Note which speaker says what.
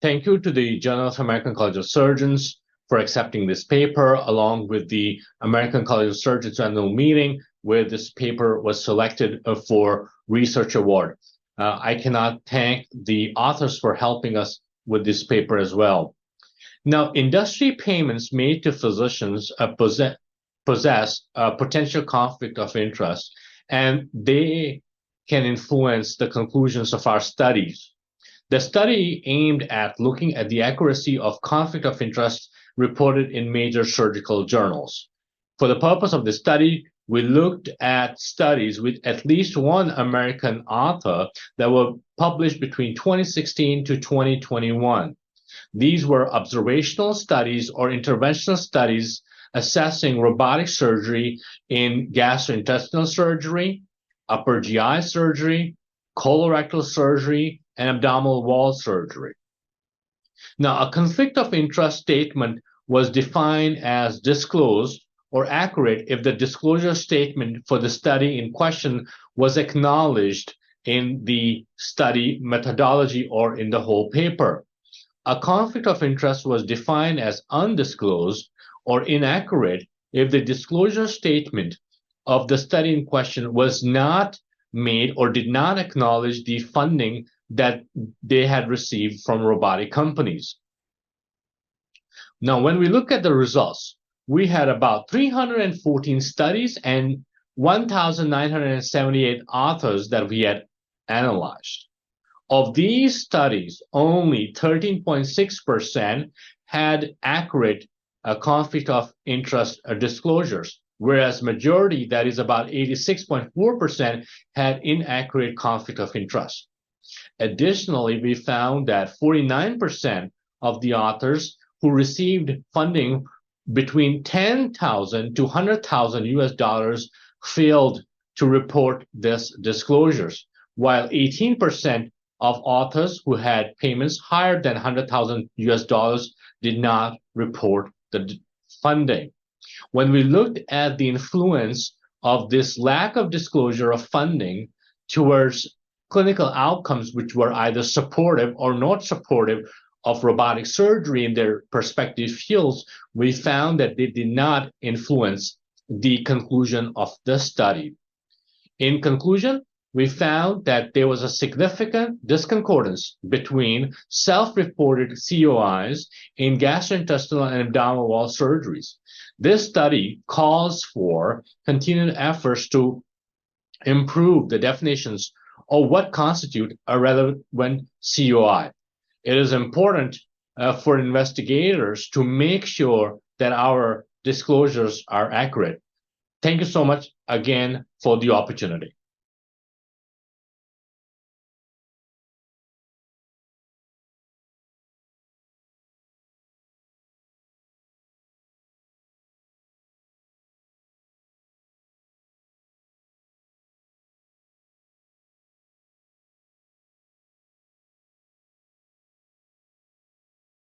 Speaker 1: Thank you to the Journal of American College of Surgeons for accepting this paper, along with the American College of Surgeons annual meeting, where this paper was selected for research award. I cannot thank the authors for helping us with this paper as well. Now, industry payments made to physicians possess a potential conflict of interest, and they can influence the conclusions of our studies. The study aimed at looking at the accuracy of conflict of interest reported in major surgical journals. For the purpose of the study, we looked at studies with at least one American author that were published between 2016 to 2021. These were observational studies or interventional studies assessing robotic surgery in gastrointestinal surgery, upper GI surgery, colorectal surgery, and abdominal wall surgery. Now, a conflict of interest statement was defined as disclosed or accurate if the disclosure statement for the study in question was acknowledged in the study methodology or in the whole paper. A conflict of interest was defined as undisclosed or inaccurate if the disclosure statement of the study in question was not made or did not acknowledge the funding that they had received from robotic companies. Now, when we look at the results, we had about 314 studies and 1,978 authors that we had analyzed. Of these studies, only 13.6% had accurate conflict of interest disclosures, whereas majority, that is about 86.4%, had inaccurate conflict of interest. Additionally, we found that 49% of the authors who received funding between $10,000 to $100,000 US failed to report this disclosures, while 18% of authors who had payments higher than $100,000 US did not report the funding. When we looked at the influence of this lack of disclosure of funding towards clinical outcomes, which were either supportive or not supportive of robotic surgery in their respective fields, we found that they did not influence the conclusion of the study. In conclusion, we found that there was a significant disconcordance between self-reported COIs in gastrointestinal and abdominal wall surgeries. This study calls for continued efforts to improve the definitions of what constitutes a relevant COI. It is important for investigators to make sure that our disclosures are accurate. Thank you so much again for the opportunity.